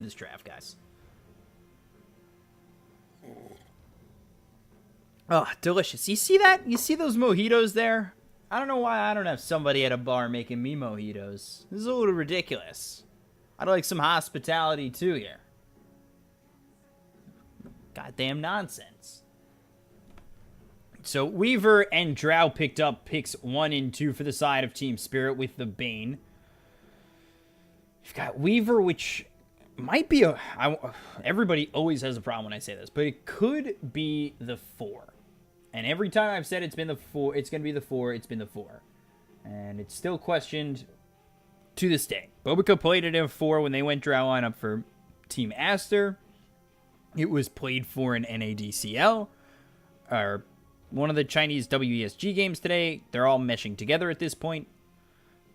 this draft, guys. Oh, delicious. You see that? You see those mojitos there? I don't know why I don't have somebody at a bar making me mojitos. This is a little ridiculous. I'd like some hospitality too here. Goddamn nonsense. So Weaver and Drow picked up picks 1 and 2 for the side of Team Spirit with the Bane. You've got Weaver, which might be everybody always has a problem when I say this, but it could be the 4. And every time I've said it's been the 4, it's going to be the 4, it's been the 4. And it's still questioned to this day. Bkop played it in 4 when they went Drow lineup for Team Aster. It was played for in NADCL, or one of the Chinese WESG games today. They're all meshing together at this point.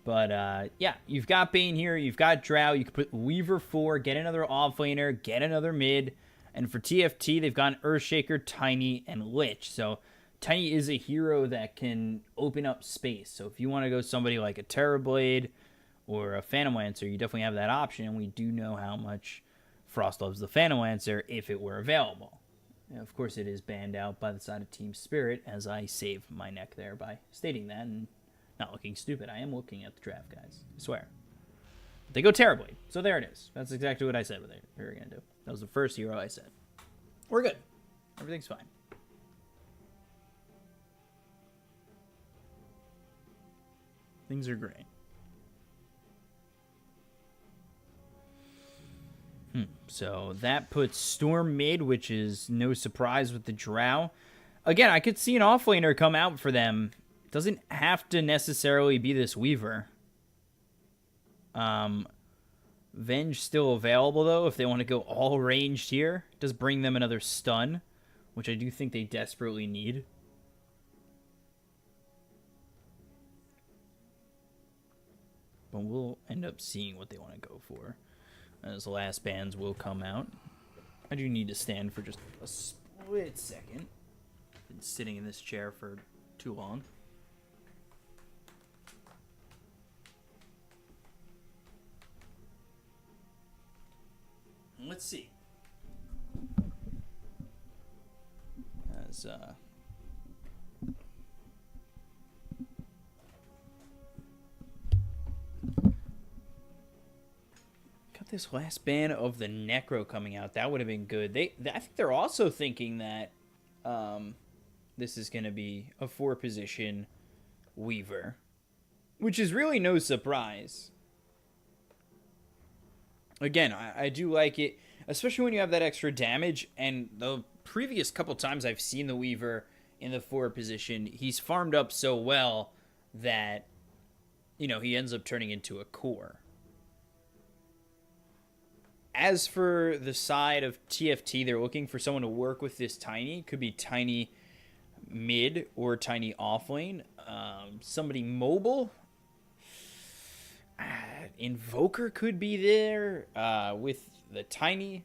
But, yeah, you've got Bane here. You've got Drow. You can put Weaver 4, get another offlaner, get another mid. And for TFT, they've got Earthshaker, Tiny, and Lich. So Tiny is a hero that can open up space. So if you want to go somebody like a Terrorblade or a Phantom Lancer, you definitely have that option. And we do know how much Frost loves the Phantom Lancer if it were available. And of course, it is banned out by the side of Team Spirit, as I save my neck there by stating that and not looking stupid. I am looking at the draft, guys. I swear. They go Terrorblade. So there it is. That's exactly what I said what they were going to do. That was the first hero I said. We're good. Everything's fine. Things are great. So that puts Storm mid, which is no surprise with the Drow. Again, I could see an offlaner come out for them. It doesn't have to necessarily be this Weaver. Venge still available, though, if they want to go all ranged here. It does bring them another stun, which I do think they desperately need. But we'll end up seeing what they want to go for as the last bands will come out. I do need to stand for just a split second. Been sitting in this chair for too long. Let's see. As got this last ban of the Necro coming out. That would have been good. I think they're also thinking that this is going to be a 4-position Weaver, which is really no surprise. Again, I do like it, especially when you have that extra damage. And the previous couple times I've seen the Weaver in the 4 position, he's farmed up so well that, you know, he ends up turning into a core. As for the side of TFT, they're looking for someone to work with this Tiny. Could be Tiny mid or Tiny offlane. Somebody mobile. Invoker could be there with the Tiny.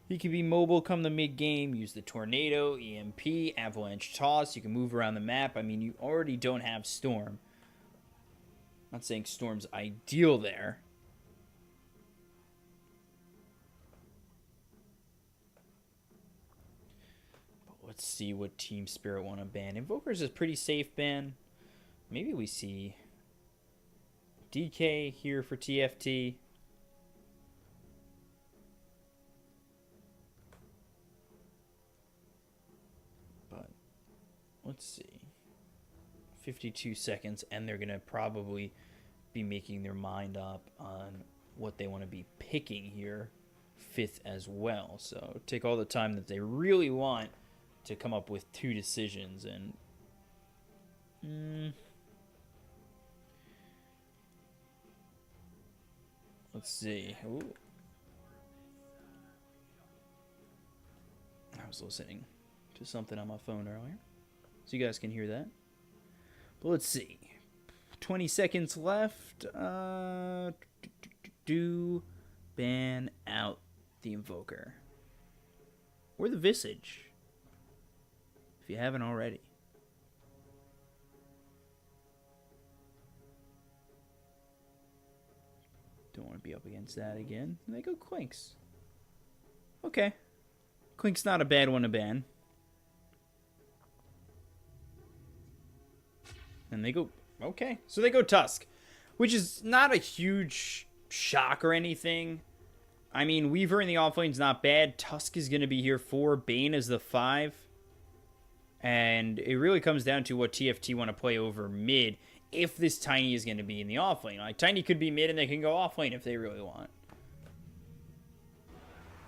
He could be mobile come the mid-game. Use the Tornado, EMP, Avalanche Toss. You can move around the map. I mean, you already don't have Storm. I'm not saying Storm's ideal there. But let's see what Team Spirit want to ban. Invoker's a pretty safe ban. Maybe we see DK here for TFT. But let's see. 52 seconds, and they're going to probably be making their mind up on what they want to be picking here. 5th as well. So take all the time that they really want to come up with 2 decisions. And let's see. Ooh. I was listening to something on my phone earlier, so you guys can hear that. But let's see. 20 seconds left. Do ban out the Invoker. Or the Visage, if you haven't already. Don't want to be up against that again. And they go Quinks. Okay. Quink's not a bad one to ban. And they go... Okay. So they go Tusk. Which is not a huge shock or anything. I mean, Weaver in the offlane's not bad. Tusk is going to be here 4. Bane is the 5. And it really comes down to what TFT want to play over mid. If this Tiny is going to be in the offlane. Like, Tiny could be mid and they can go offlane if they really want.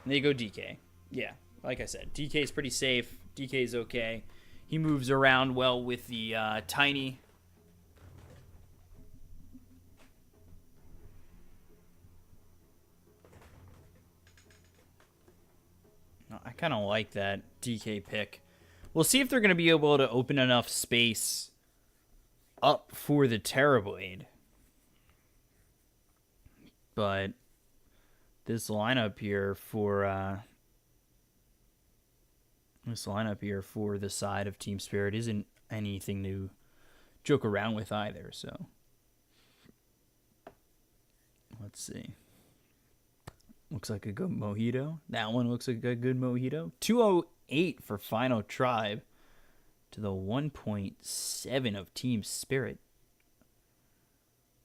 And they go DK. Yeah, like I said, DK is pretty safe. DK is okay. He moves around well with the Tiny. I kind of like that DK pick. We'll see if they're going to be able to open enough space up for the Terrorblade. But this lineup here for the side of Team Spirit isn't anything to joke around with either, so let's see. Looks like a good mojito. That one looks like a good mojito. 208 for Final Tribe to the 1.7 of Team Spirit.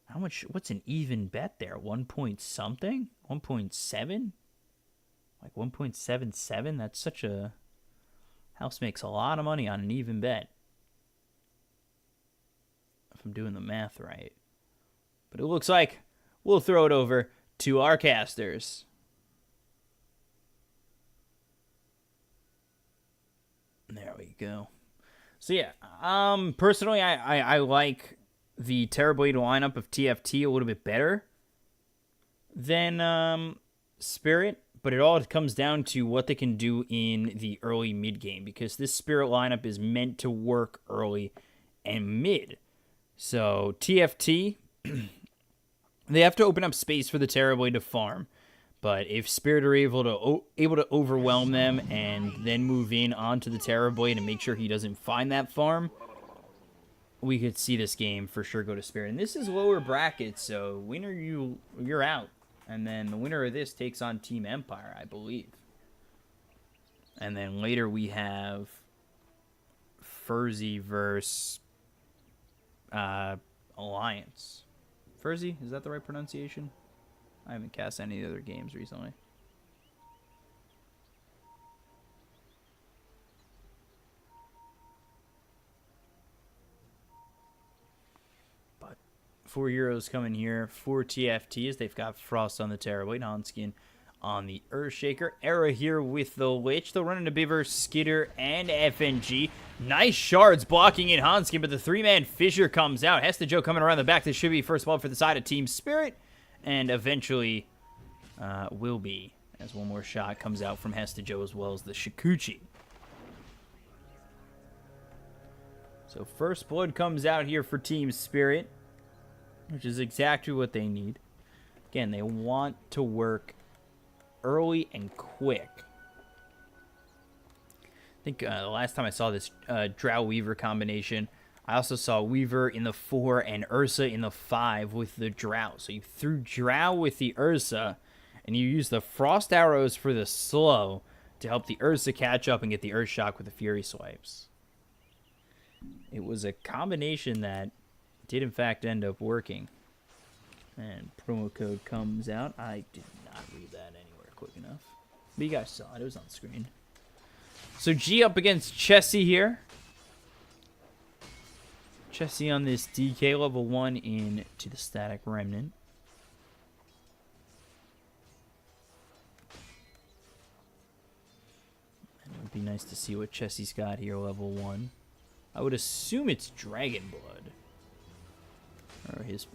How much? What's an even bet there? 1 point something? 1.7? Like 1.77? That's such a... House makes a lot of money on an even bet. If I'm doing the math right. But it looks like we'll throw it over to our casters. There we go. So yeah, personally, I like the Terrorblade lineup of TFT a little bit better than Spirit, but it all comes down to what they can do in the early mid game, because this Spirit lineup is meant to work early and mid. So TFT, they have to open up space for the Terrorblade to farm. But if Spirit are able to overwhelm them and then move in onto the Terrorblade and make sure he doesn't find that farm, we could see this game for sure go to Spirit. And this is lower bracket, so winner you're out. And then the winner of this takes on Team Empire, I believe. And then later we have Furzy versus Alliance. Furzy, is that the right pronunciation? I haven't cast any other games recently. But 4 heroes coming here for TFTs. They've got Frost on the Terrorblade, Hanskin on the Earthshaker. Era here with the Lich. They'll run into Beaver, Skitter, and FNG. Nice shards blocking in Hanskin, but the 3-man Fissure comes out. Hesta Joe coming around the back. This should be first blood for the side of Team Spirit. And eventually will be, as one more shot comes out from Hesta Joe as well as the Shikuchi. So first blood comes out here for Team Spirit, which is exactly what they need. Again, they want to work early and quick. I think the last time I saw this Drow Weaver combination, I also saw Weaver in the 4 and Ursa in the 5 with the Drow. So you threw Drow with the Ursa, and you use the Frost Arrows for the slow to help the Ursa catch up and get the Earth Shock with the Fury Swipes. It was a combination that did in fact end up working. And promo code comes out. I did not read that anywhere quick enough. But you guys saw it. It was on screen. So G up against Chessie here. Chessie on this DK level 1 into the Static Remnant. And it would be nice to see what Chessie's got here, level 1. I would assume it's Dragon Blood. Or his,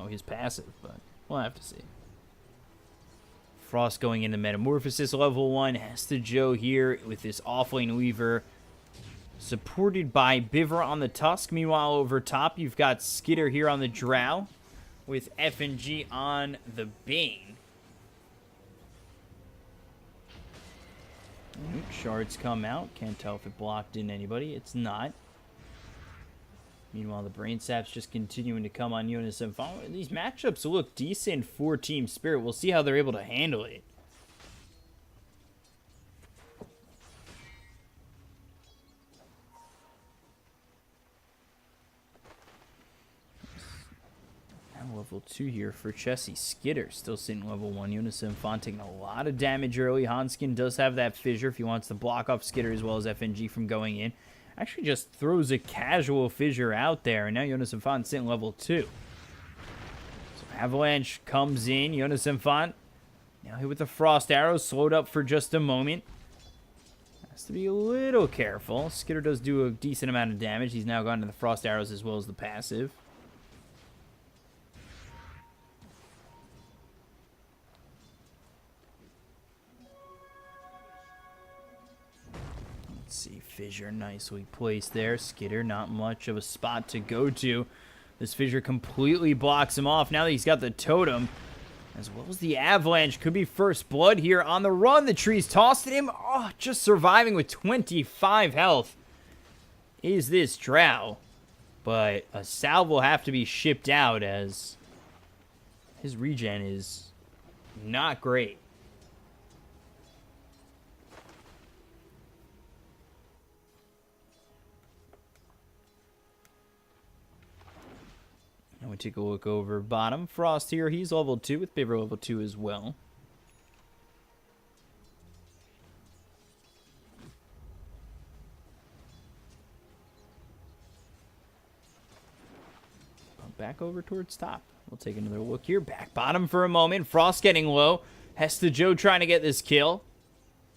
his passive, but we'll have to see. Frost going into Metamorphosis level 1. Hesta Joe here with this offlane Weaver. Supported by Bivra on the Tusk. Meanwhile, over top, you've got Skitter here on the Drow. With FNG on the Bane. Shards come out. Can't tell if it blocked in anybody. It's not. Meanwhile, the Brain Sap's just continuing to come on Unison. These matchups look decent for Team Spirit. We'll see how they're able to handle it. Level 2 here for Chessie. Skitter still sitting level 1. Unison taking a lot of damage early. Hanskin does have that fissure if he wants to block off Skitter as well as FNG from going in. Actually just throws a casual fissure out there, and now Unison sitting level 2. So Avalanche comes in. Unison now hit with the Frost Arrows, slowed up for just a moment. Has to be a little careful. Skitter does do a decent amount of damage. He's now gone to the Frost Arrows as well as the passive. Let's see, fissure nicely placed there. Skitter, not much of a spot to go to. This fissure completely blocks him off. Now that he's got the totem, as well as the Avalanche, could be first blood here on the run. The tree's tossed at him. Oh, just surviving with 25 health is this Drow. But a salve will have to be shipped out as his regen is not great. And we take a look over bottom. Frost here, he's level 2 with Bivor level 2 as well. Back over towards top. We'll take another look here. Back bottom for a moment. Frost getting low. Hesta Joe trying to get this kill.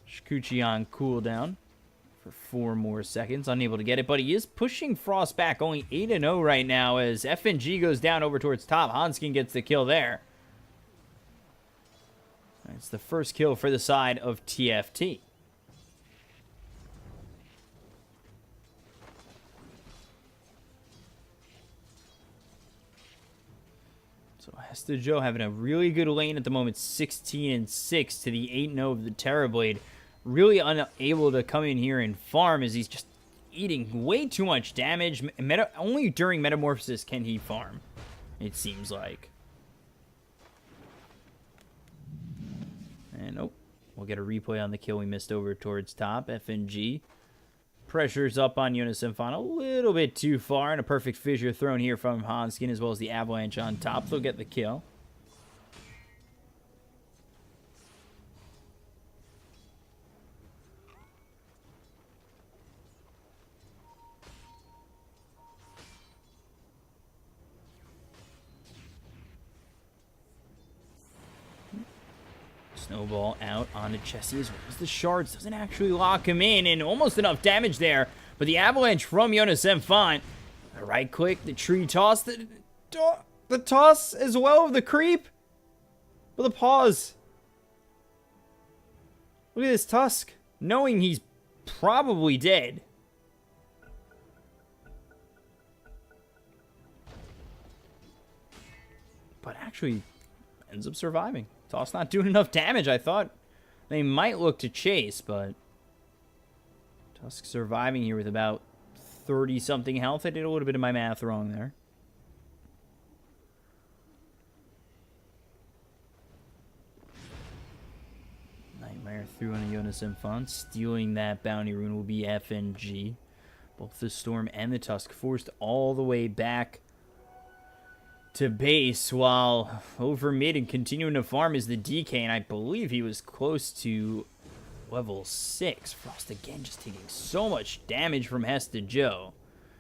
Shikuchi on cooldown for 4 more seconds. Unable to get it, but he is pushing Frost back. Only 8-0 right now as FNG goes down over towards top. Hanskin gets the kill there. It's the first kill for the side of TFT. So Hesta Joe having a really good lane at the moment, 16-6 to the 8-0 of the Terrorblade. Really unable to come in here and farm as he's just eating way too much damage. Only during Metamorphosis can he farm, it seems like. And oh, we'll get a replay on the kill we missed over towards top. FNG pressures up on Unison a little bit too far, and a perfect fissure thrown here from Hanskin as well as the Avalanche on top. They'll get the kill. Snowball out onto Chessie as well as the shards. Doesn't actually lock him in, and almost enough damage there. But the Avalanche from Jonas Font. The right click, the tree toss, the toss as well of the creep. With a pause. Look at this Tusk, knowing he's probably dead. But actually ends up surviving. Toss not doing enough damage. I thought they might look to chase, but Tusk surviving here with about 30-something health. I did a little bit of my math wrong there. Nightmare through on a Jonas Font. Stealing that bounty rune will be FNG. Both the Storm and the Tusk forced all the way back to base, while over mid and continuing to farm is the DK, and I believe he was close to level 6. Frost again just taking so much damage from Hesta Joe.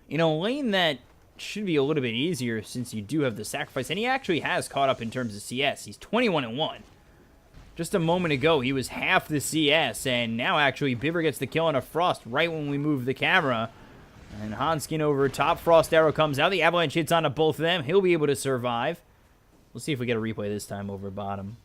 In a lane that should be a little bit easier since you do have the sacrifice, and he actually has caught up in terms of CS. He's 21-1. Just a moment ago, he was half the CS, and now actually Bivor gets the kill on a Frost right when we move the camera. And Hanskin over top. Frost Arrow comes out. The Avalanche hits onto both of them. He'll be able to survive. We'll see if we get a replay this time over bottom.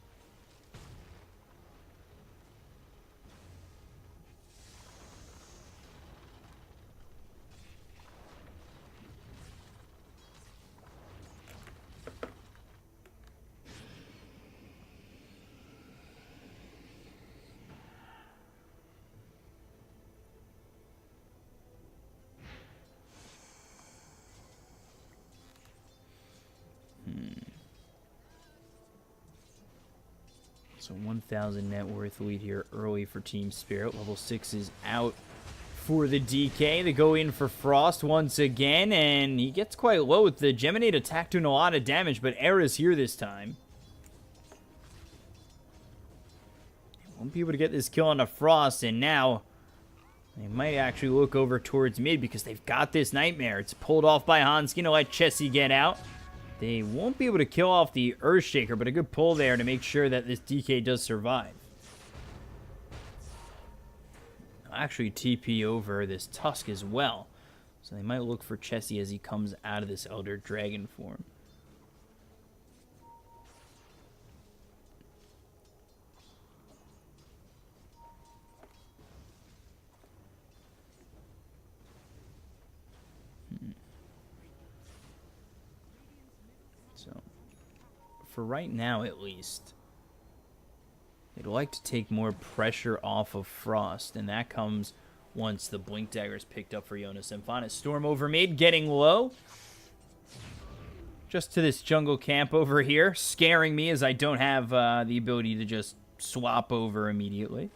So 1,000 net worth lead here early for Team Spirit. Level 6 is out for the DK. They go in for Frost once again, and he gets quite low with the Geminate attack doing a lot of damage, but Era's here this time. Won't be able to get this kill on the Frost, and now they might actually look over towards mid because they've got this Nightmare. It's pulled off by Hanskin to let Chessie get out. They won't be able to kill off the Earthshaker, but a good pull there to make sure that this DK does survive. I'll actually TP over this Tusk as well, so they might look for Chessie as he comes out of this Elder Dragon form. So, for right now at least, they'd like to take more pressure off of Frost, and that comes once the Blink Dagger is picked up for Jonas Symphonis. Storm over mid, getting low. Just to this jungle camp over here, scaring me as I don't have the ability to just swap over immediately.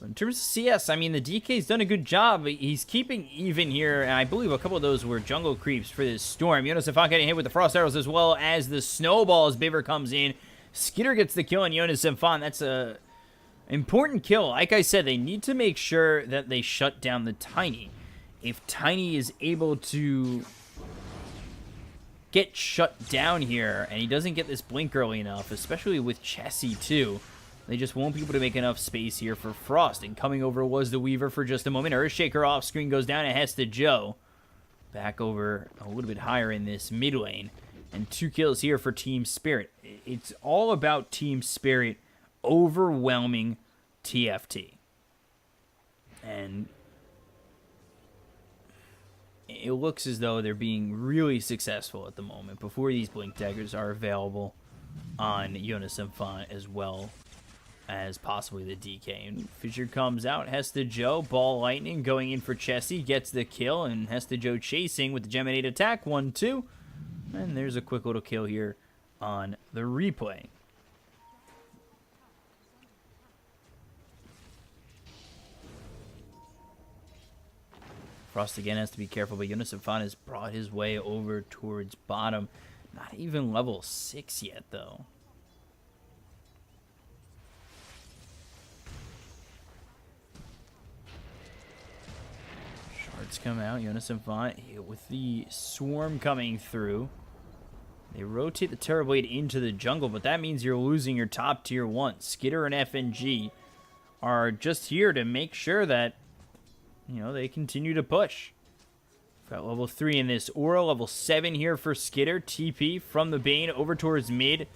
In terms of CS, I mean, the DK's done a good job. He's keeping even here, and I believe a couple of those were jungle creeps for this Storm. Jonas Symphonis getting hit with the Frost Arrows as well as the Snowball as Biver comes in. Skitter gets the kill on Jonas Symphonis. That's a important kill. Like I said, they need to make sure that they shut down the Tiny. If Tiny is able to get shut down here, and he doesn't get this blink early enough, especially with Chessie too, they just won't be able to make enough space here for Frost. And coming over was the Weaver for just a moment. Earthshaker off screen goes down to Hesta Joe. Back over a little bit higher in this mid lane. And 2 kills here for Team Spirit. It's all about Team Spirit overwhelming TFT. And it looks as though they're being really successful at the moment before these Blink Daggers are available on Jonas Symphonis as well as possibly the DK. And Fissure comes out. Hesta Joe, Ball Lightning going in for Chessie, gets the kill, and Hesta Joe chasing with the Geminate attack. 1-2. And there's a quick little kill here on the replay. Frost again has to be careful, but Jonas Symphonis brought his way over towards bottom. Not even level 6 yet, though. Shards come out. Jonas Symphonis with the swarm coming through. They rotate the Terrorblade into the jungle, but that means you're losing your top tier 1. Skitter and FNG are just here to make sure that, you know, they continue to push. Got level 3 in this Aura, level 7 here for Skitter. TP from the Bane over towards mid.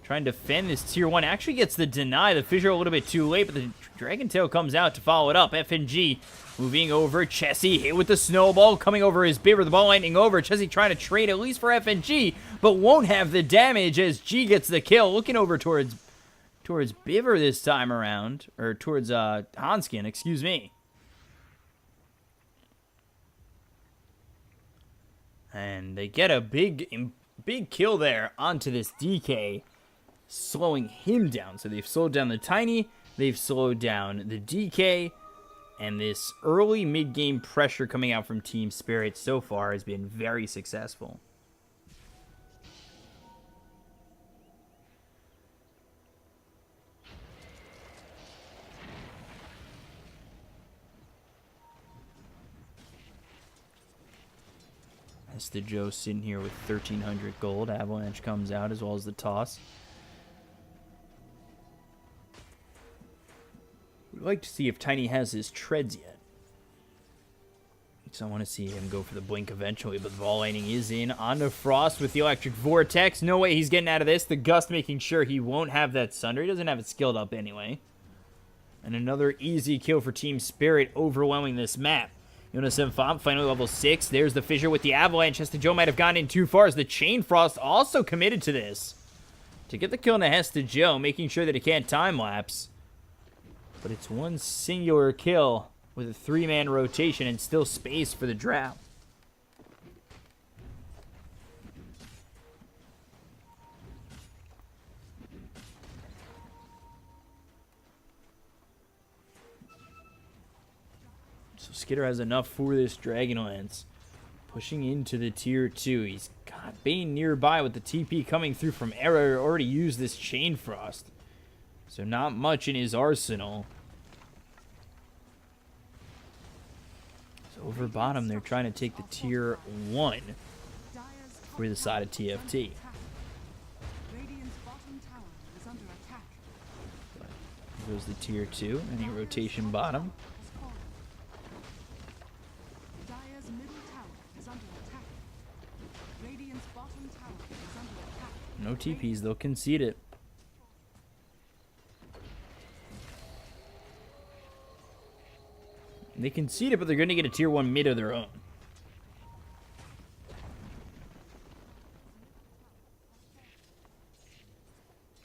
Trying to defend this tier 1. Actually gets the deny. The Fissure a little bit too late, but the Dragon Tail comes out to follow it up. FNG moving over. Chessie hit with the Snowball. Coming over his Biver. The Ball Lightning over. Chessie trying to trade at least for FNG, but won't have the damage as G gets the kill. Looking over towards Biver this time around. Or towards Hanskin, excuse me. And they get a big kill there onto this DK, slowing him down. So they've slowed down the Tiny, they've slowed down the DK, and this early mid-game pressure coming out from Team Spirit so far has been very successful. Hesta Joe sitting here with 1,300 gold. Avalanche comes out as well as the toss. We'd like to see if Tiny has his treads yet. So I want to see him go for the blink eventually, but the Ball Lightning is in. Onto Frost with the Electric Vortex. No way he's getting out of this. The Gust making sure he won't have that Sunder. He doesn't have it skilled up anyway. And another easy kill for Team Spirit, overwhelming this map. Jonas Symphonis finally level 6. There's the Fissure with the Avalanche. Hesta Joe might have gone in too far as the Chain Frost also committed to this. To get the kill on Hesta Joe, making sure that it can't time-lapse. But it's one singular kill with a 3-man rotation and still space for the Drow. So Skitter has enough for this Dragonlance. Pushing into the tier 2. He's got Bane nearby with the TP coming through from Error. Already used this Chain Frost. So not much in his arsenal. So over bottom, they're trying to take the tier 1 for the side of TFT. Here goes the tier 2. Any rotation bottom. No TPs, they'll concede it. They concede it, but they're going to get a tier 1 mid of their own.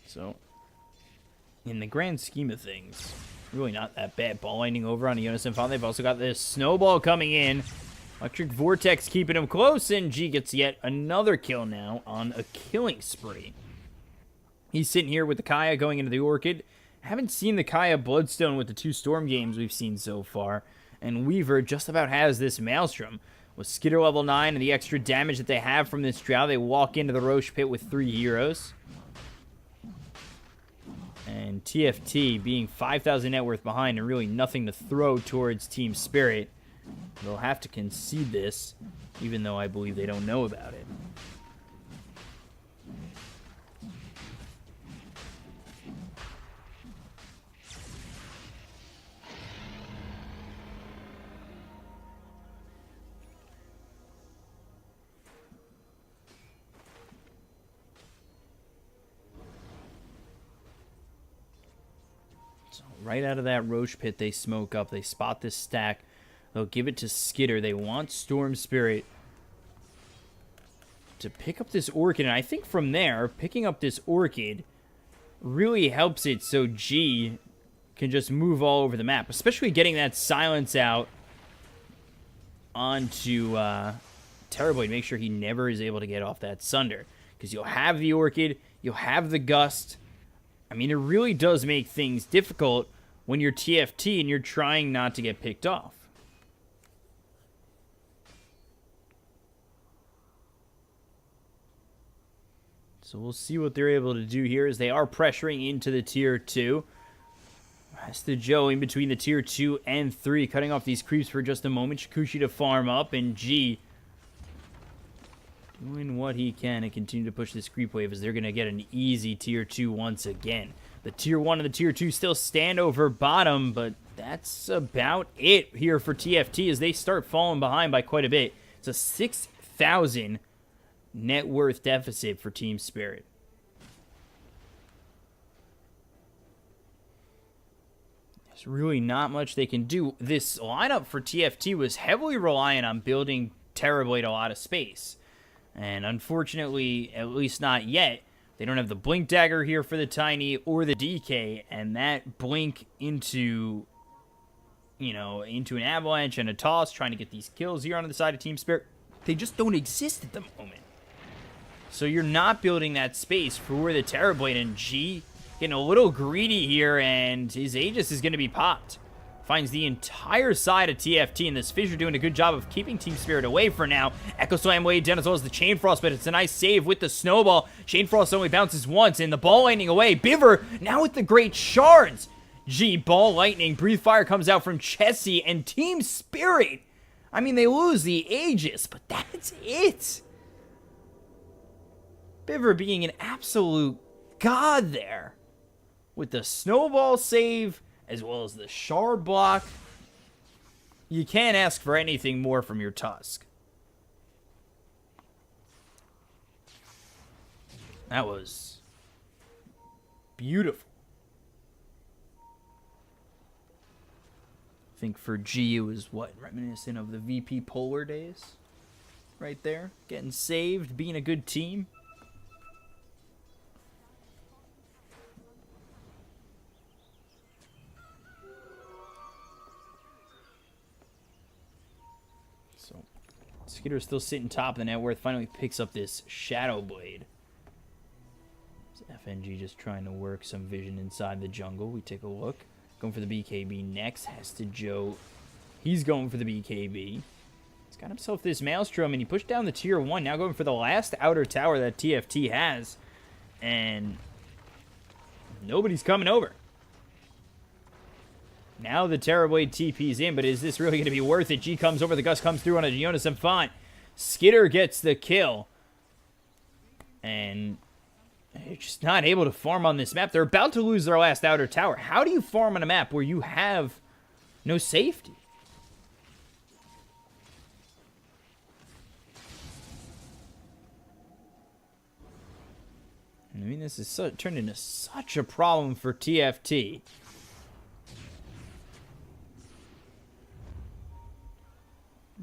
So, in the grand scheme of things, really not that bad. Ball lightning over on Jonas and Fawn. They've also got this snowball coming in. Electric Vortex keeping him close, and G gets yet another kill now on a killing spree. He's sitting here with the Kaya going into the Orchid. Haven't seen the Kaya Bloodstone with the 2 Storm games we've seen so far. And Weaver just about has this Maelstrom. With Skitter level 9 and the extra damage that they have from this Drow, they walk into the Roche Pit with 3 heroes. And TFT being 5,000 net worth behind and really nothing to throw towards Team Spirit. They'll have to concede this, even though I believe they don't know about it. So right out of that Roche Pit, they smoke up. They spot this stack. They'll give it to Skitter. They want Storm Spirit to pick up this Orchid. And I think from there, picking up this Orchid really helps it so G can just move all over the map. Especially getting that silence out onto Terrorblade. Make sure he never is able to get off that Sunder. Because you'll have the Orchid. You'll have the Gust. I mean, it really does make things difficult when you're TFT and you're trying not to get picked off. So we'll see what they're able to do here as they are pressuring into the tier 2. Master Joe in between the tier 2 and 3, cutting off these creeps for just a moment. Shikushi to farm up, and G doing what he can and continue to push this creep wave as they're going to get an easy tier 2 once again. The tier 1 and the tier 2 still stand over bottom, but that's about it here for TFT as they start falling behind by quite a bit. It's a 6,000 net worth deficit for Team Spirit. There's really not much they can do. This lineup for TFT was heavily reliant on building Terrorblade a lot of space. And unfortunately, at least not yet, they don't have the Blink Dagger here for the Tiny or the DK, and that Blink into, into an Avalanche and a Toss, trying to get these kills here on the side of Team Spirit, they just don't exist at the moment. So you're not building that space for the Terrorblade, and G getting a little greedy here, and his Aegis is going to be popped. Finds the entire side of TFT, and this Fissure doing a good job of keeping Team Spirit away for now. Echo Slam way down as well as the Chain Frost, but it's a nice save with the Snowball. Chain Frost only bounces once, and the Ball Lightning away. Biver now with the Great Shards. G, Ball Lightning. Breathe Fire comes out from Chessie, and Team Spirit, I mean, they lose the Aegis, but that's it. Biver being an absolute god there with the Snowball save as well as the Shard block. You can't ask for anything more from your Tusk. That was beautiful. I think for G it was what, reminiscent of the VP Polar days right there, getting saved, being a good team. Skitter's still sitting top of the net worth. Finally picks up this Shadow Blade. FNG just trying to work some vision inside the jungle. We take a look. Going for the BKB next. Has to Joe He's going for the BKB. He's got himself this Maelstrom, and he pushed down the tier 1. Now going for the last outer tower that TFT has. And nobody's coming over. Now the Terrorblade TP's in, but is this really going to be worth it? G comes over, the Gust comes through on a Jonas Infant. Skitter gets the kill. And they're just not able to farm on this map. They're about to lose their last outer tower. How do you farm on a map where you have no safety? I mean, this is turned into such a problem for TFT.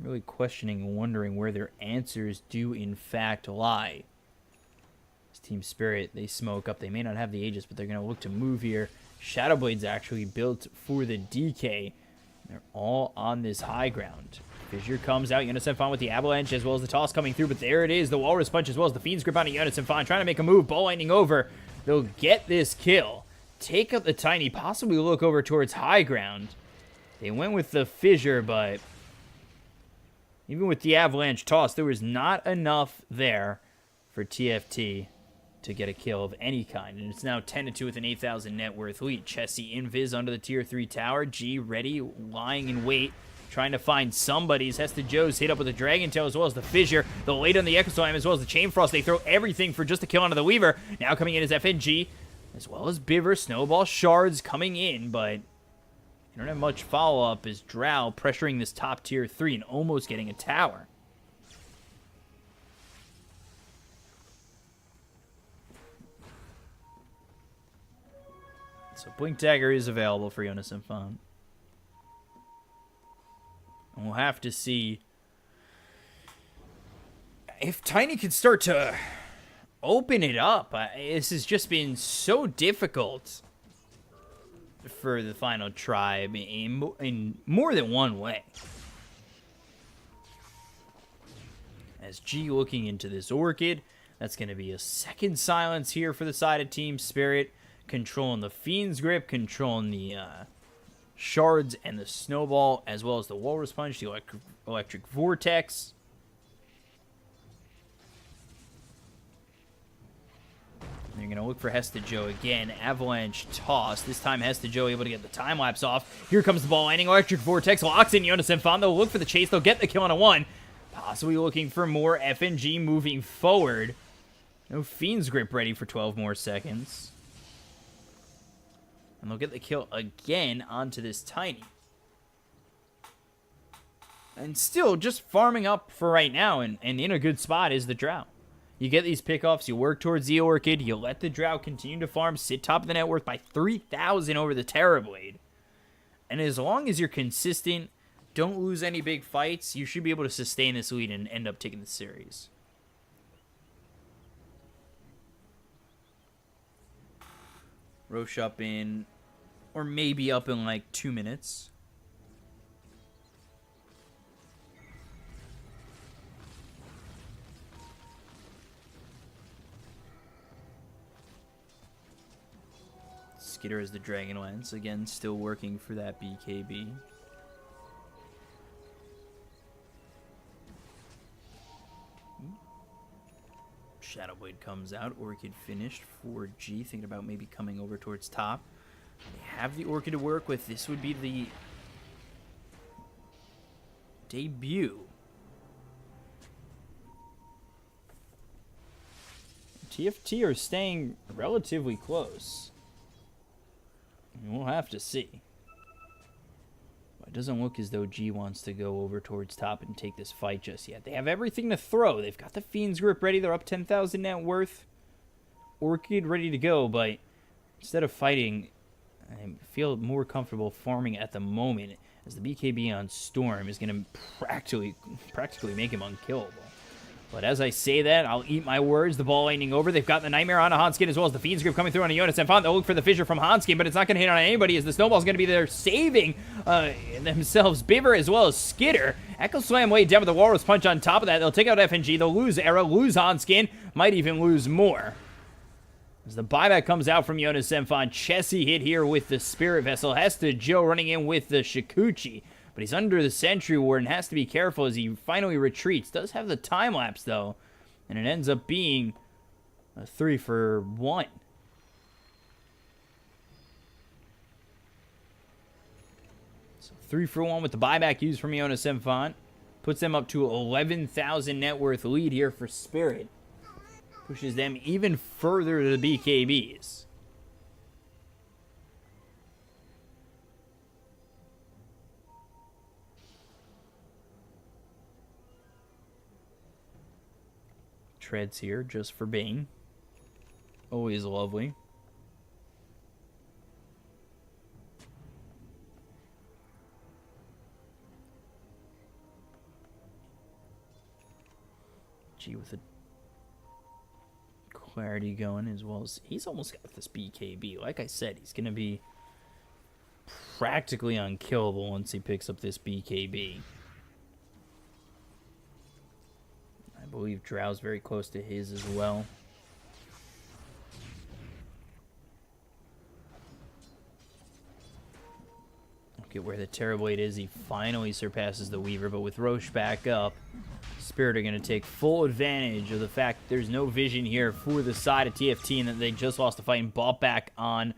Really questioning and wondering where their answers do in fact lie. This Team Spirit, they smoke up. They may not have the Aegis, but they're going to look to move here. Shadowblade's actually built for the DK. They're all on this high ground. Fissure comes out. Jonas Infant with the Avalanche as well as the toss coming through. But there it is. The Walrus Punch as well as the Fiend's Grip on a Jonas Infant. Trying to make a move. Ball lightning over. They'll get this kill. Take up the Tiny. Possibly look over towards high ground. They went with the Fissure, but even with the Avalanche toss, there was not enough there for TFT to get a kill of any kind. And it's now 10-2 with an 8,000 net worth lead. Chessie invis under the tier 3 tower. G ready, lying in wait, trying to find somebody's. Hesta Joe's hit up with the Dragon Tail as well as the Fissure. The late on the Echo Slam as well as the Chain Frost. They throw everything for just a kill onto the Weaver. Now coming in is FNG as well as Biver. Snowball Shards coming in, but you don't have much follow-up as Drow pressuring this top tier 3 and almost getting a tower. So Blink Dagger is available for Jonas Infant. And we'll have to see if Tiny can start to open it up. This has just been so difficult for the final tribe in more than one way. As G looking into this Orchid, that's going to be a second silence here for the side of Team Spirit. Controlling the Fiend's Grip, controlling the Shards and the Snowball, as well as the Walrus Punch, the Electric Vortex. They're going to look for Hesta Joe again. Avalanche toss. This time Hesta Joe able to get the time lapse off. Here comes the ball landing. Electric Vortex locks in Jonas Infant. They'll look for the chase. They'll get the kill on a 1. Possibly looking for more FNG moving forward. No Fiend's Grip ready for 12 more seconds. And they'll get the kill again onto this Tiny. And still just farming up for right now. And in a good spot is the Drow. You get these pickoffs, you work towards the Orchid, you let the Drow continue to farm, sit top of the net worth by 3,000 over the Terrorblade. And as long as you're consistent, don't lose any big fights, you should be able to sustain this lead and end up taking the series. Roche up in, or maybe up in like 2 minutes. Skitter as the Dragon Lance, again, still working for that BKB. Shadowblade comes out, Orchid finished for G, thinking about maybe coming over towards top. They have the Orchid to work with. This would be the debut. TFT are staying relatively close. We'll have to see. But it doesn't look as though G wants to go over towards top and take this fight just yet. They have everything to throw. They've got the Fiend's Grip ready. They're up 10,000 net worth. Orchid ready to go, but instead of fighting, I feel more comfortable farming at the moment, as the BKB on Storm is going to practically make him unkillable. But as I say that, I'll eat my words. The ball lightning over. They've got the Nightmare on a Hanskin as well as the Fiend's Grip coming through on a Jonas Infant. They'll look for the Fissure from Hanskin, but it's not going to hit on anybody as the Snowball's going to be there saving themselves. Biver as well as Skitter. Echo Slam way down with the Walrus Punch on top of that. They'll take out FNG. They'll lose Era, lose Hanskin. Might even lose more. As the buyback comes out from Jonas Infant. Chessie hit here with the Spirit Vessel. Hesta Joe running in with the Shikuchi. But he's under the Sentry Ward and has to be careful as he finally retreats. Does have the time lapse, though. And it ends up being a 3-for-1. So 3-for-1 with the buyback used from Jonas Infant. Puts them up to 11,000 net worth lead here for Spirit. Pushes them even further to the BKBs. Treads here just for Bane. Always lovely. G with the clarity going as well as he's almost got this BKB. Like I said, he's going to be practically unkillable once he picks up this BKB. I believe Drow's very close to his as well. Look at where the Terrorblade is. He finally surpasses the Weaver, but with Roche back up, Spirit are going to take full advantage of the fact that there's no vision here for the side of TFT and that they just lost the fight and bought back on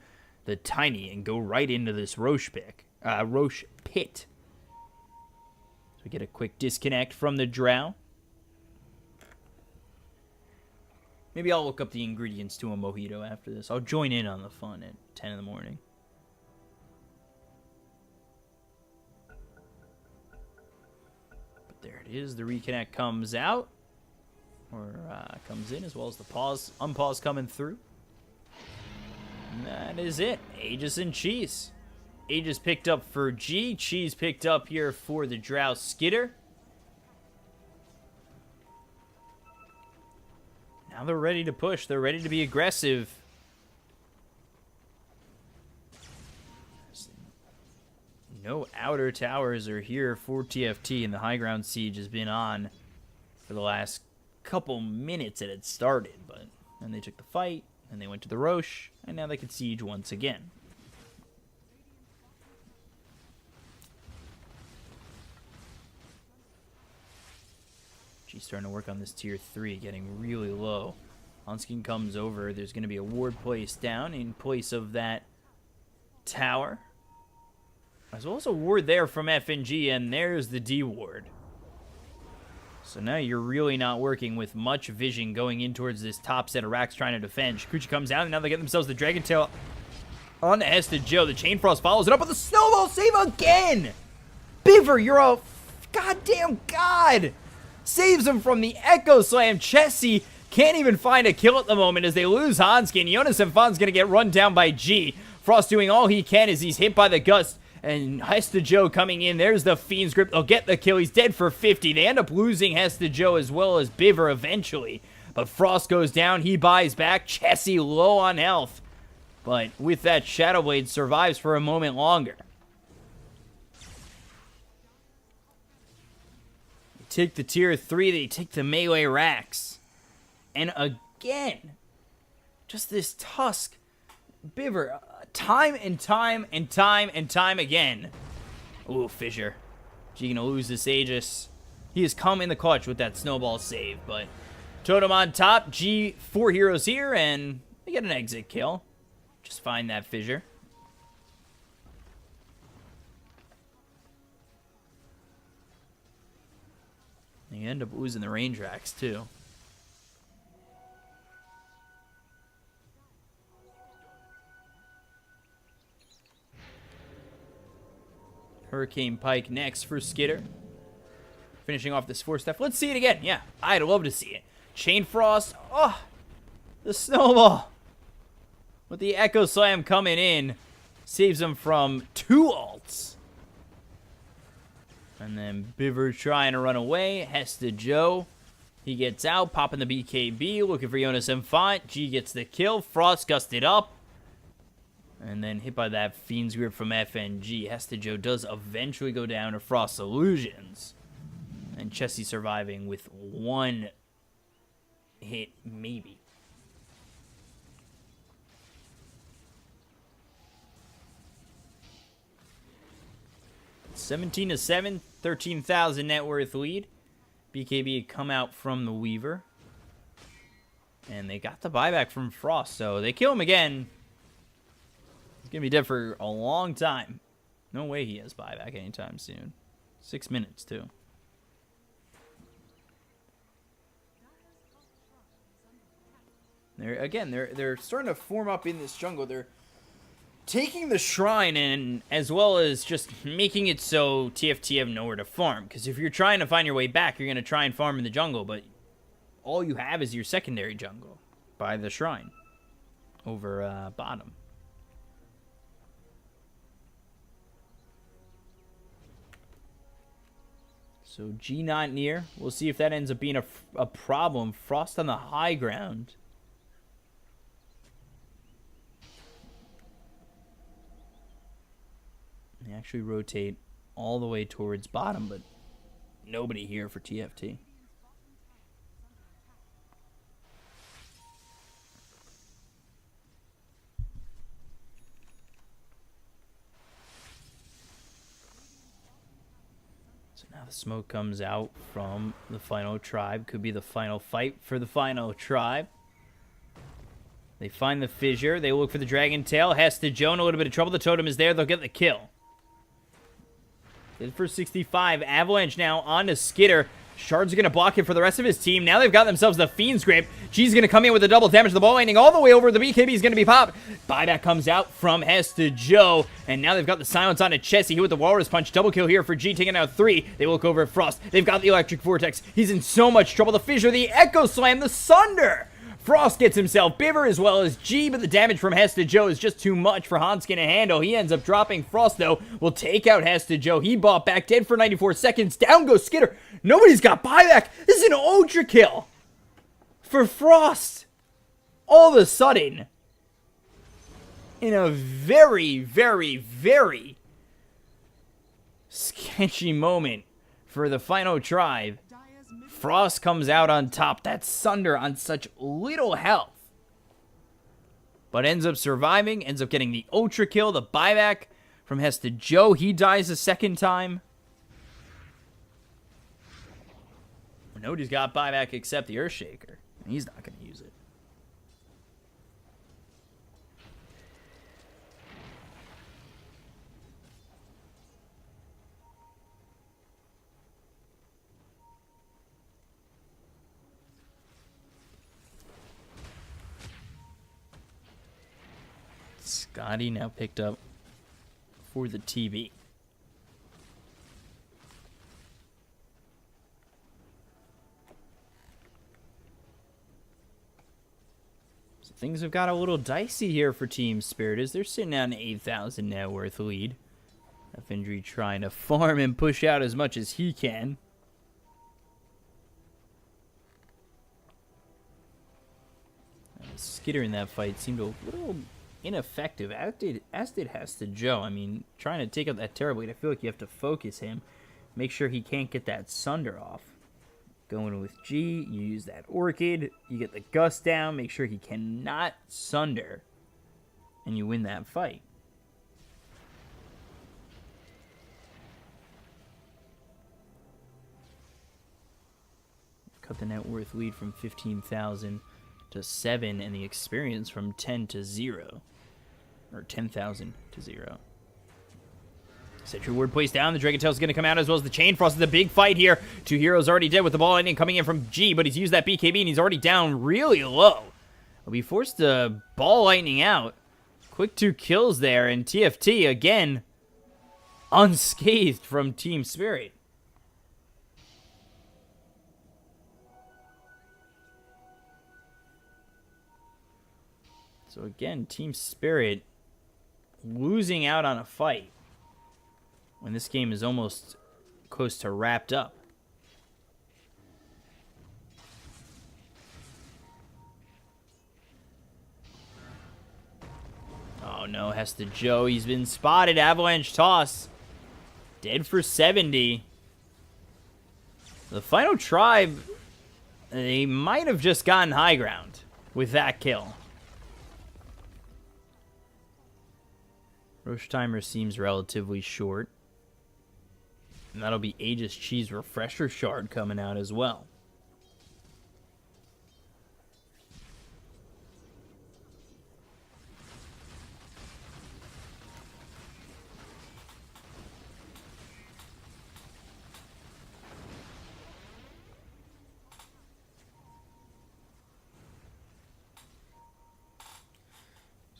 the Tiny and go right into this Roche pit. So we get a quick disconnect from the Drow. Maybe I'll look up the ingredients to a mojito after this. I'll join in on the fun at 10 in the morning. But there it is. The reconnect comes out. Or comes in, as well as the unpause coming through. And that is it. Aegis and Cheese. Aegis picked up for G. Cheese picked up here for the Drow Skitter. Now they're ready to push. They're ready to be aggressive. No outer towers are here for TFT, and the high ground siege has been on for the last couple minutes it had started. But then they took the fight, and they went to the Roche, and now they can siege once again. She's starting to work on this tier 3, getting really low. Onskin comes over. There's going to be a ward placed down in place of that tower. As well as a ward there from FNG, and there's the D ward. So now you're really not working with much vision going in towards this top set of racks trying to defend. Shikuchi comes out, and now they get themselves the Dragon Tail on the Hesta Joe. The Chain Frost follows it up with a snowball save again! Biver, you're a goddamn god! Saves him from the Echo Slam. Chessie can't even find a kill at the moment as they lose Hanskin. Jonas Infan's going to get run down by G. Frost doing all he can as he's hit by the Gust. And Hesta Joe coming in. There's the Fiend's Grip. They'll get the kill. He's dead for 50. They end up losing Hesta Joe as well as Biver eventually. But Frost goes down. He buys back. Chessie low on health. But with that, Shadow Blade survives for a moment longer. Take the tier 3, they take the melee racks. And again, just this Tusk. Biver, time and time and time and time again. Ooh, Fissure. She gonna lose this Aegis. He has come in the clutch with that snowball save, but Totem on top, G, 4 heroes here, and they get an exit kill. Just find that Fissure. You end up losing the range racks, too. Hurricane Pike next for Skitter. Finishing off this 4-step. Let's see it again. Yeah, I'd love to see it. Chain Frost. Oh, the snowball. With the Echo Slam coming in. Saves him from 2 ults. And then Biver trying to run away. Hesta Joe. He gets out, popping the BKB, looking for Jonas Infant. G gets the kill. Frost gusted up. And then hit by that Fiend's Grip from FNG. Hesta Joe does eventually go down to Frost Illusions. And Chessie surviving with 1 hit, maybe. 17-7, 13,000 net worth lead. BKB had come out from the Weaver. And they got the buyback from Frost, so they kill him again. He's going to be dead for a long time. No way he has buyback anytime soon. 6 minutes, too. They're starting to form up in this jungle. They're taking the shrine in, as well as just making it so TFT have nowhere to farm. Because if you're trying to find your way back, you're going to try and farm in the jungle, but all you have is your secondary jungle by the shrine over bottom. So G not near. We'll see if that ends up being a problem. Frost on the high ground. They actually rotate all the way towards bottom, but nobody here for TFT. So now the smoke comes out from the final tribe. Could be the final fight for the final tribe. They find the fissure. They look for the dragon tail. Hesta Joe in a little bit of trouble. The totem is there. They'll get the kill. For 65, Avalanche now on to Skitter. Shard's going to block it for the rest of his team. Now they've got themselves the Fiend's Grip. G's going to come in with a double damage. The ball landing all the way over. The BKB is going to be popped. Buyback comes out from Hesta Joe. And now they've got the silence on to Chessie. He with the Walrus Punch. Double kill here for G, taking out 3. They look over at Frost. They've got the Electric Vortex. He's in so much trouble. The Fissure, the Echo Slam, the Sunder. Frost gets himself Biver as well as G, but the damage from Hesta Joe is just too much for Hanskin to handle. He ends up dropping. Frost, though, will take out Hesta Joe. He bought back, dead for 94 seconds. Down goes Skitter. Nobody's got buyback. This is an ultra kill for Frost. All of a sudden, in a very, very, very sketchy moment for the final tribe, Frost comes out on top. That's Sunder on such little health. But ends up surviving. Ends up getting the ultra kill. The buyback from Hesta Joe. He dies a second time. Nobody's got buyback except the Earthshaker. He's not going to use it. Scotty now picked up for the TB. So things have got a little dicey here for Team Spirit as they're sitting at an 8,000 net worth lead. Findry trying to farm and push out as much as he can. Skitter in that fight seemed a little ineffective, as did Hesta Joe. I mean, trying to take out that Terror Blade, I feel like you have to focus him. Make sure he can't get that Sunder off. Going with G, you use that Orchid, you get the Gust down, make sure he cannot Sunder, and you win that fight. Cut the net worth lead from 15,000 to 7, and the experience from 10 to 0. Or 10,000 to 0. Sentry Ward placed down. The Dragon Tail is going to come out as well as the Chain Frost. It's a big fight here. 2 heroes already dead with the ball ending coming in from G, but he's used that BKB and he's already down really low. He'll be forced to ball lightning out. Quick 2 kills there, and TFT again unscathed from Team Spirit. So again, Team Spirit losing out on a fight when this game is almost close to wrapped up. Oh no, Hesta Joe, he's been spotted. Avalanche toss. Dead for 70. The final tribe, they might have just gotten high ground with that kill. Roche timer seems relatively short. And that'll be Aegis Cheese Refresher Shard coming out as well.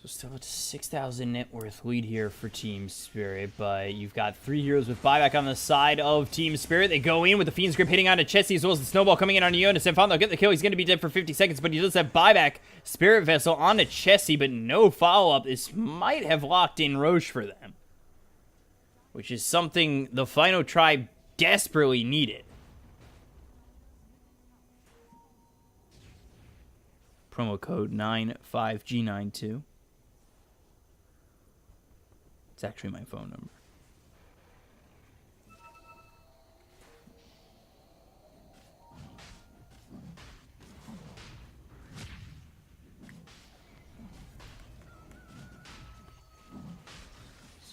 So still a 6,000 net worth lead here for Team Spirit, but you've got 3 heroes with buyback on the side of Team Spirit. They go in with the Fiend's Grip hitting onto Chessie as well as the Snowball coming in on Jonas. And they'll get the kill. He's going to be dead for 50 seconds, but he does have buyback. Spirit Vessel onto Chessie, but no follow-up. This might have locked in Roche for them, which is something the final tribe desperately needed. Promo code 95G92. It's actually my phone number.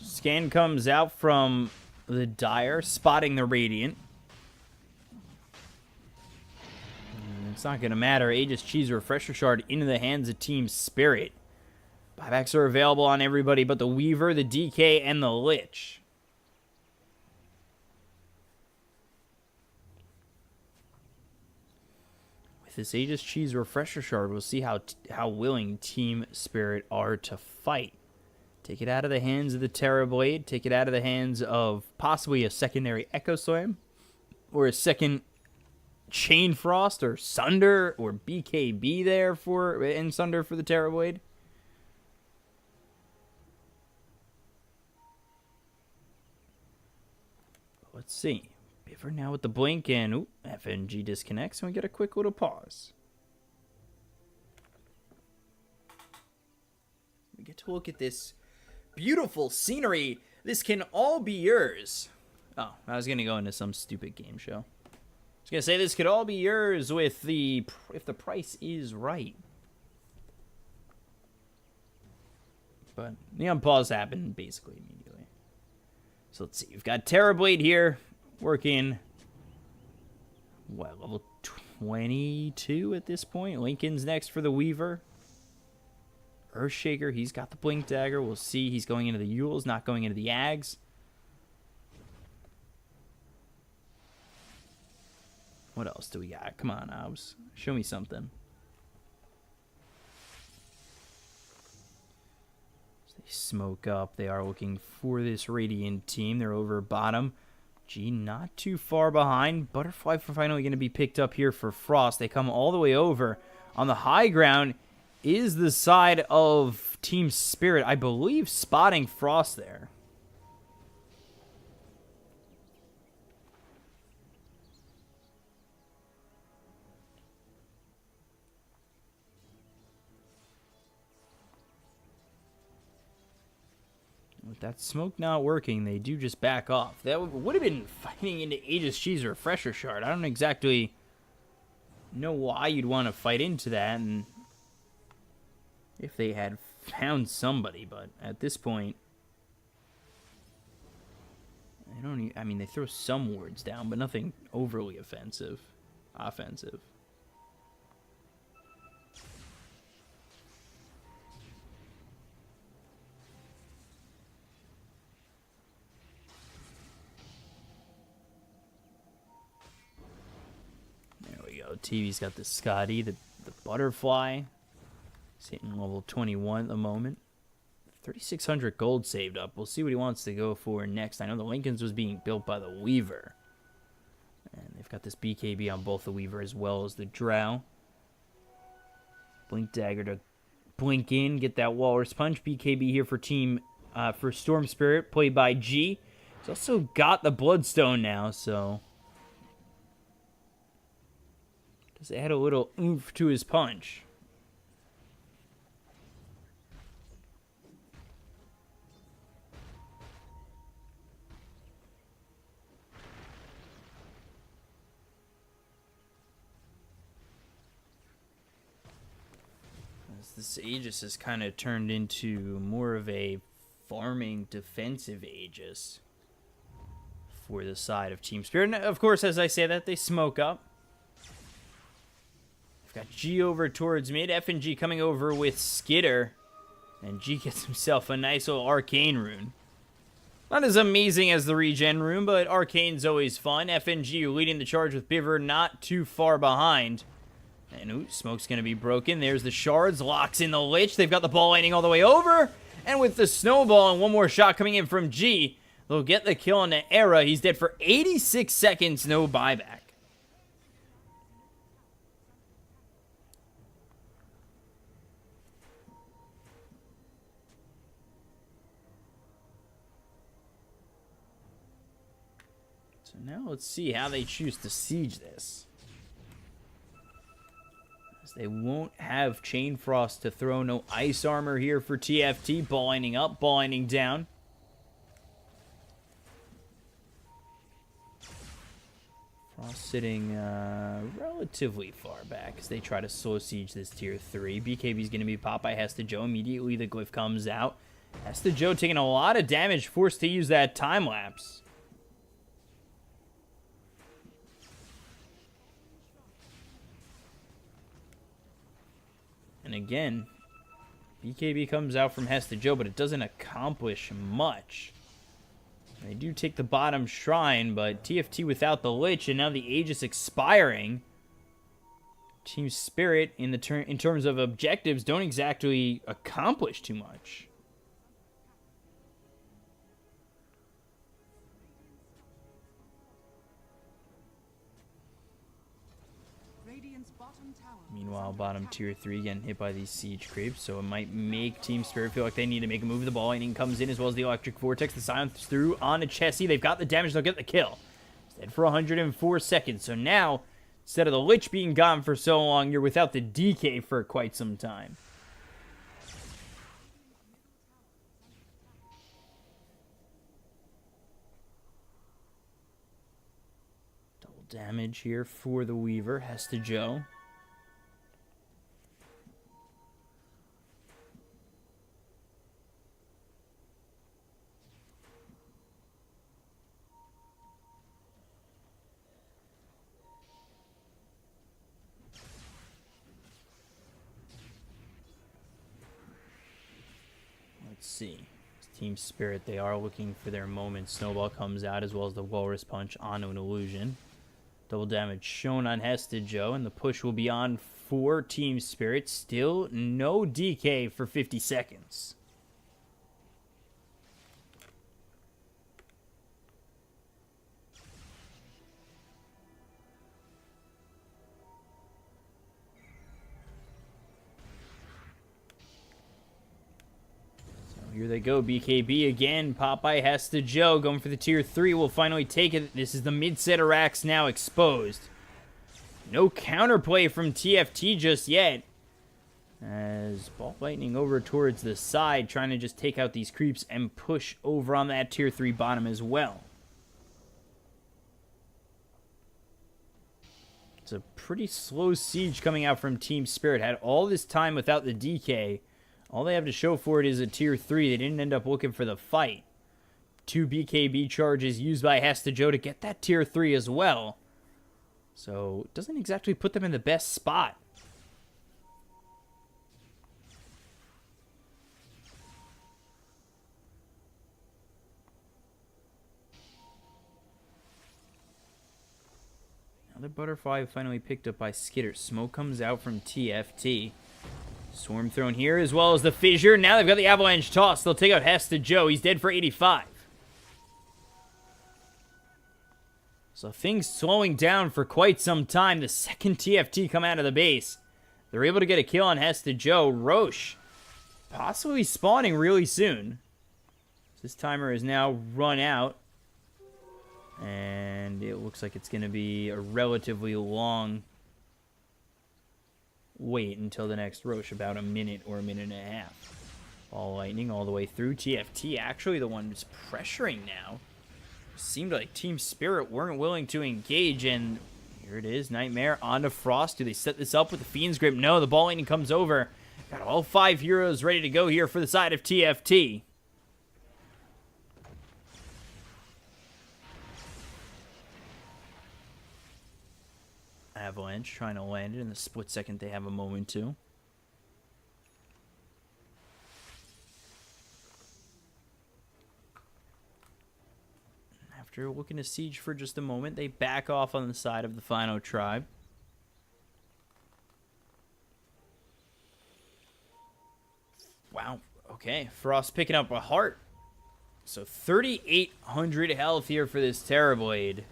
Scan comes out from the Dire, spotting the Radiant. It's not going to matter. Aegis Cheese Refresher Shard into the hands of Team Spirit. Buybacks are available on everybody but the Weaver, the DK, and the Lich. With this Aegis Cheese Refresher Shard, we'll see how willing Team Spirit are to fight. Take it out of the hands of the Terrorblade. Take it out of the hands of possibly a secondary Echo Slam. Or a second Chain Frost or Sunder or BKB there in Sunder for the Terrorblade. Let's see. Biver now with the blink, and FNG disconnects, and we get a quick little pause. We get to look at this beautiful scenery. This can all be yours. Oh, I was going to go into some stupid game show. I was going to say this could all be yours if the price is right. But the unpause happened basically immediately. So let's see. You've got Terrorblade here working, what, level 22 at this point? Lincoln's next for the Weaver. Earthshaker, he's got the Blink Dagger. We'll see. He's going into the Yules, not going into the Ags. What else do we got? Come on, Obs. Show me something. They smoke up. They are looking for this Radiant team. They're over bottom. G not too far behind. Butterfly finally going to be picked up here for Frost. They come all the way over. On the high ground is the side of Team Spirit. I believe spotting Frost there. With that smoke not working, they do just back off. That would have been fighting into Aegis Cheese Refresher Shard. I don't exactly know why you'd want to fight into that, and if they had found somebody, but at this point, they don't even, I mean, they throw some words down, but nothing overly offensive. TV's got the Scotty, the Butterfly. He's hitting level 21 at the moment. 3,600 gold saved up. We'll see what he wants to go for next. I know the Lincoln's was being built by the Weaver. And they've got this BKB on both the Weaver as well as the Drow. Blink Dagger to blink in, get that Walrus Punch. BKB here for Storm Spirit, played by G. He's also got the Bloodstone now, so does add a little oomph to his punch. As this Aegis has kind of turned into more of a farming defensive Aegis for the side of Team Spirit. And of course, as I say that, they smoke up. We've got G over towards mid. F&G coming over with Skitter. And G gets himself a nice little Arcane rune. Not as amazing as the regen rune, but Arcane's always fun. FNG leading the charge with Biver not too far behind. And ooh, smoke's going to be broken. There's the shards. Locks in the Lich. They've got the ball lightning all the way over. And with the snowball and one more shot coming in from G, they'll get the kill on the Era. He's dead for 86 seconds. No buyback. So now let's see how they choose to siege this. As they won't have Chain Frost to throw, no ice armor here for TFT. Ball lining up, ball lining down. Frost sitting relatively far back as they try to slow siege this tier 3. BKB's going to be popped by Hesta Joe. Immediately the glyph comes out. Hesta Joe taking a lot of damage, forced to use that time lapse. And again, BKB comes out from Hesta Joe, but it doesn't accomplish much. They do take the bottom shrine, but TFT without the Lich, and now the Aegis expiring. Team Spirit, in terms of objectives, don't exactly accomplish too much. Meanwhile, bottom tier 3 getting hit by these siege creeps, so it might make Team Spirit feel like they need to make a move. The ball lightning comes in as well as the electric vortex. The silence through on a Chessie. They've got the damage. They'll get the kill. He's dead for 104 seconds. So now, instead of the Lich being gone for so long, you're without the DK for quite some time. Double damage here for the Weaver. Hesta Joe. Let's see. Team Spirit, they are looking for their moment. Snowball comes out as well as the Walrus Punch onto an illusion. Double damage shown on Hesta Joe, and the push will be on for Team Spirit. Still no DK for 50 seconds. Here they go, BKB again, pop by Hesta Joe, going for the tier 3, will finally take it. This is the mid-set Arax now exposed. No counterplay from TFT just yet. As ball lightning over towards the side, trying to just take out these creeps and push over on that tier 3 bottom as well. It's a pretty slow siege coming out from Team Spirit. Had all this time without the DK. All they have to show for it is a tier 3. They didn't end up looking for the fight. 2 BKB charges used by Hesta Joe to get that tier 3 as well. So, it doesn't exactly put them in the best spot. Another butterfly finally picked up by Skitter. Smoke comes out from TFT. Swarm thrown here, as well as the fissure. Now they've got the avalanche toss. They'll take out Hesta Joe. He's dead for 85. So things slowing down for quite some time. The second TFT come out of the base. They're able to get a kill on Hesta Joe. Roche possibly spawning really soon. This timer is now run out. And it looks like it's going to be a relatively long wait until the next Roche, about a minute or a minute and a half. Ball lightning all the way through. TFT actually the one who's pressuring now. Seemed like Team Spirit weren't willing to engage, and here it is. Nightmare onto Frost. Do they set this up with the Fiend's Grip? No, the ball lightning comes over. Got all 5 heroes ready to go here for the side of TFT. Avalanche trying to land it in the split second they have a moment to. After looking to siege for just a moment, they back off on the side of the final tribe. Wow. Okay. Frost picking up a heart. So 3,800 health here for this Terrorblade.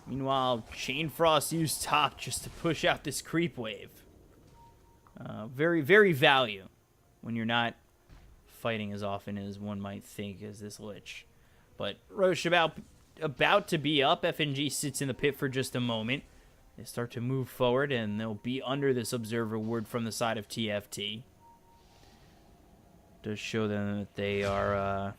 Meanwhile, Chain Frost used top just to push out this creep wave. Very, very value when you're not fighting as often as one might think as this Lich. But Roche about to be up. FNG sits in the pit for just a moment. They start to move forward, and they'll be under this Observer Ward from the side of TFT. Does show them that they are...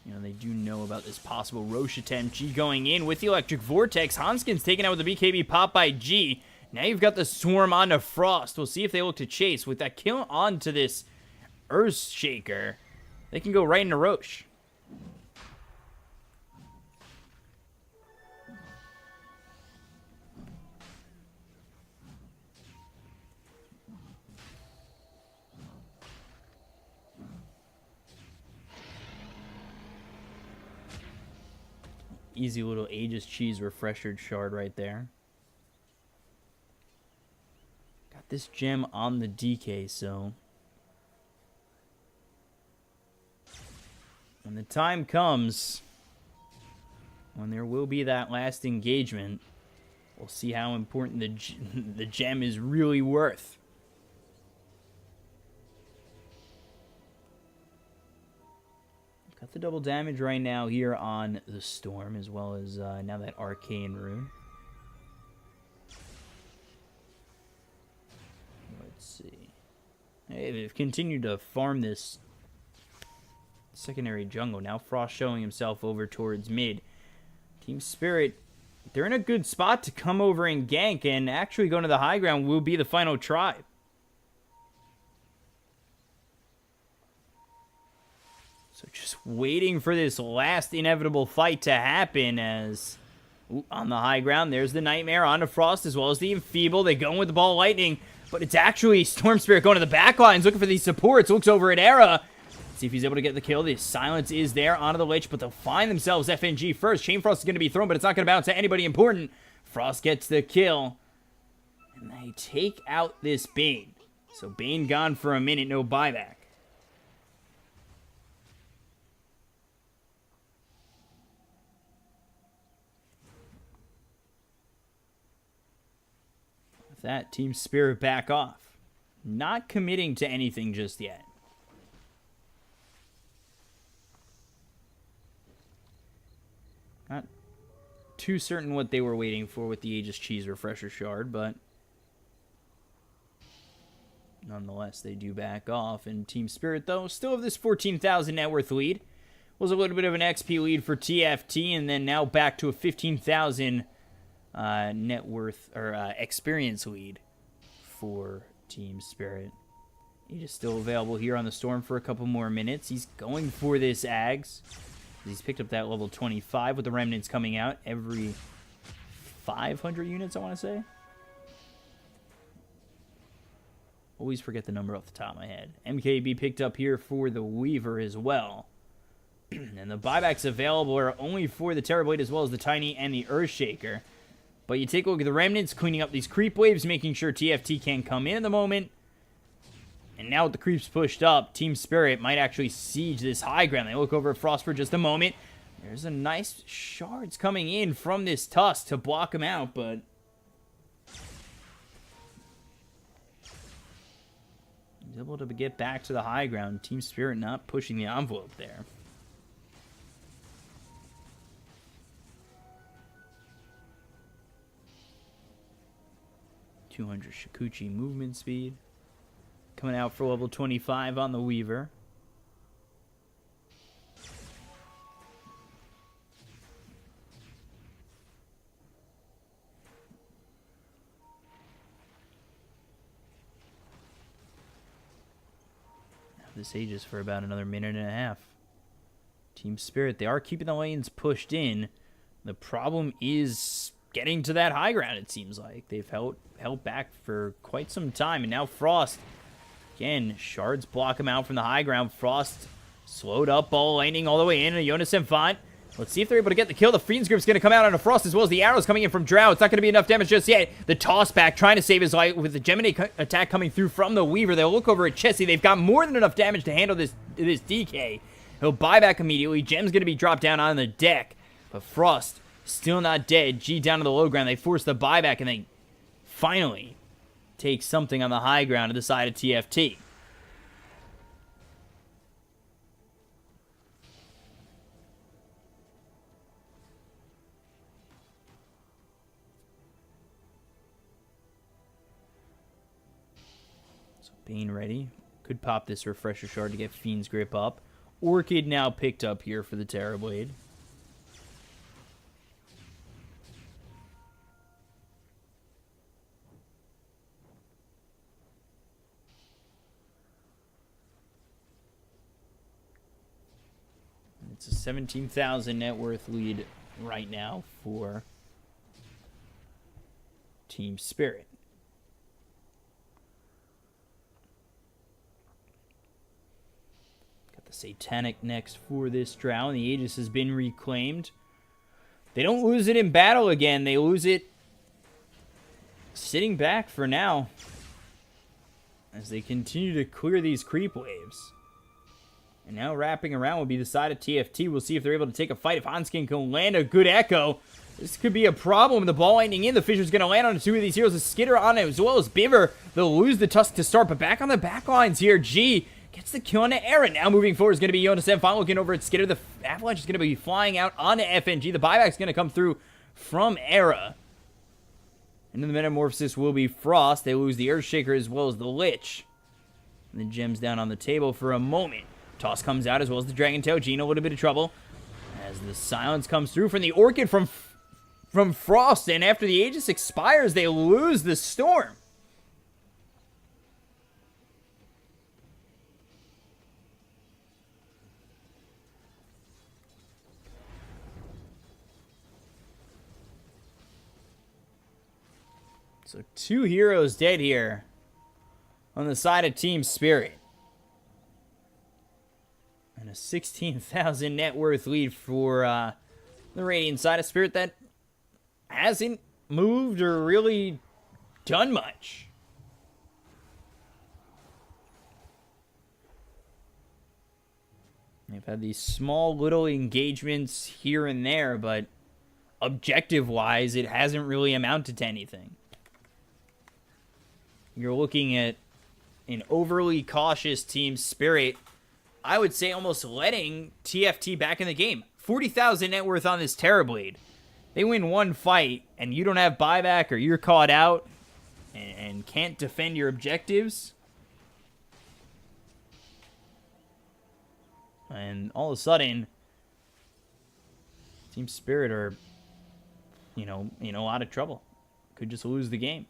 You know, they do know about this possible Roche attempt. G going in with the Electric Vortex. Hanskin's taken out with the BKB pop by G. Now you've got the Swarm onto Frost. We'll see if they look to chase. With that kill onto this Earthshaker, they can go right into Roche. Easy little Aegis Cheese Refresher shard right there. Got this gem on the DK, so when the time comes, when there will be that last engagement, we'll see how important the gem is really worth. Got the double damage right now here on the Storm, as well as now that Arcane Rune. Let's see. Hey, they've continued to farm this secondary jungle. Now Frost showing himself over towards mid. Team Spirit, they're in a good spot to come over and gank, and actually going to the high ground will be the final tribe. So just waiting for this last inevitable fight to happen as... Ooh, on the high ground, there's the Nightmare onto Frost as well as the Enfeeble. They go in with the Ball of Lightning, but it's actually Storm Spirit going to the back lines, looking for these supports. Looks over at Era. See if he's able to get the kill. The silence is there onto the Lich, but they'll find themselves FNG first. Chain Frost is going to be thrown, but it's not going to bounce to anybody important. Frost gets the kill, and they take out this Bane. So Bane gone for a minute, no buyback. That Team Spirit back off. Not committing to anything just yet. Not too certain what they were waiting for with the Aegis Cheese Refresher Shard, but nonetheless, they do back off. And Team Spirit, though, still have this 14,000 net worth lead. Was a little bit of an XP lead for TFT, and then now back to a 15,000 net worth or experience lead for Team Spirit. He is still available here on the Storm for a couple more minutes. He's going for this Ags. He's picked up that level 25 with the Remnants coming out every 500 units, I want to say. Always forget the number off the top of my head. MKB picked up here for the Weaver as well. And the buybacks available are only for the Terrorblade as well as the Tiny and the Earthshaker. But you take a look at the Remnants, cleaning up these creep waves, making sure TFT can come in at the moment. And now with the creeps pushed up, Team Spirit might actually siege this high ground. They look over at Frost for just a moment. There's a nice shards coming in from this Tusk to block him out, but... he's able to get back to the high ground. Team Spirit not pushing the envelope there. 200 Shikuchi movement speed. Coming out for level 25 on the Weaver. this Aegis for about another minute and a half. Team Spirit, they are keeping the lanes pushed in. The problem is getting to that high ground, it seems like. They've held back for quite some time. And now Frost, again, shards block him out from the high ground. Frost slowed up, ball landing all the way in. And Jonas Enfant. Let's see if they're able to get the kill. The Fiend's Grip's going to come out on a Frost as well as the arrows coming in from Drow. It's not going to be enough damage just yet. The toss back, trying to save his life with the Gemini attack coming through from the Weaver. They'll look over at Chessie. They've got more than enough damage to handle this DK. He'll buy back immediately. Gem's going to be dropped down on the deck. But Frost, still not dead. G down to the low ground. They force the buyback, and they finally take something on the high ground to the side of TFT. Bane ready. Could pop this Refresher Shard to get Fiend's Grip up. Orchid now picked up here for the Terrorblade. It's a 17,000 net worth lead right now for Team Spirit. Satanic next for this Drow, and the Aegis has been reclaimed. They don't lose it in battle again. They lose it sitting back for now as they continue to clear these creep waves. And now wrapping around will be the side of TFT. We'll see if they're able to take a fight. If Hanskin can land a good echo, this could be a problem. The ball landing in. The Fisher's going to land on two of these heroes. A Skitter on it as well as Biver. They'll lose the Tusk to start, but back on the back lines here. G gets the kill on the Era. Now moving forward is going to be Jonas Enfant looking over at Skitter. The Avalanche is going to be flying out onto FNG. The buyback is going to come through from Era. And then the Metamorphosis will be Frost. They lose the Earthshaker as well as the Lich. And the Gems down on the table for a moment. Toss comes out as well as the Dragon Tail. Gene a little bit of trouble as the silence comes through from the Orchid from Frost. And after the Aegis expires, they lose the Storm. So 2 heroes dead here on the side of Team Spirit. And a 16,000 net worth lead for the Radiant side of Spirit that hasn't moved or really done much. They've had these small little engagements here and there, but objective-wise, it hasn't really amounted to anything. You're looking at an overly cautious Team Spirit, I would say almost letting TFT back in the game. 40,000 net worth on this Terrorblade. They win one fight, and you don't have buyback, or you're caught out, and can't defend your objectives. And all of a sudden, Team Spirit are, in a lot of trouble. Could just lose the game.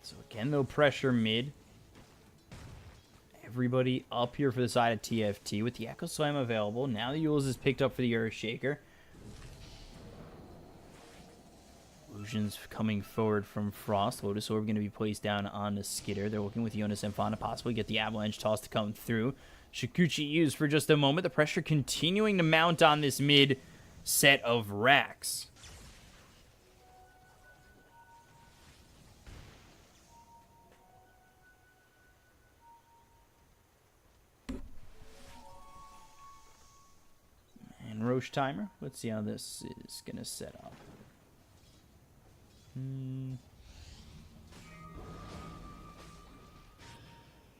So again, though, pressure mid. Everybody up here for the side of TFT with the Echo Slam available. Now the Yules is picked up for the Earthshaker. Illusions coming forward from Frost. Lotus Orb going to be placed down on the Skitter. They're working with Jonas Enfant to possibly get the Avalanche toss to come through. Shikuchi used for just a moment. The pressure continuing to mount on this mid set of racks. And Roche timer. Let's see how this is going to set up.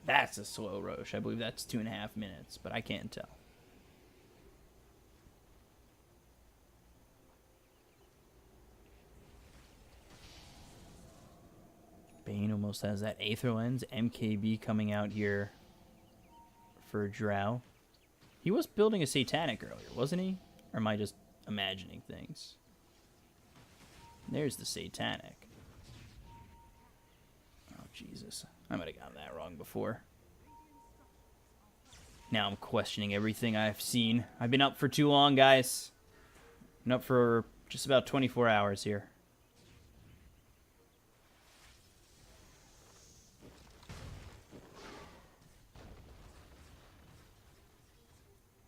That's a slow Roche. I believe that's 2.5 minutes, but I can't tell. Bane almost has that Aether Lens. MKB coming out here for Drow. He was building a Satanic earlier, wasn't he? Or am I just imagining things? There's the Satanic. Jesus. I might have gotten that wrong before. Now I'm questioning everything I've seen. I've been up for too long, guys. Been up for just about 24 hours here.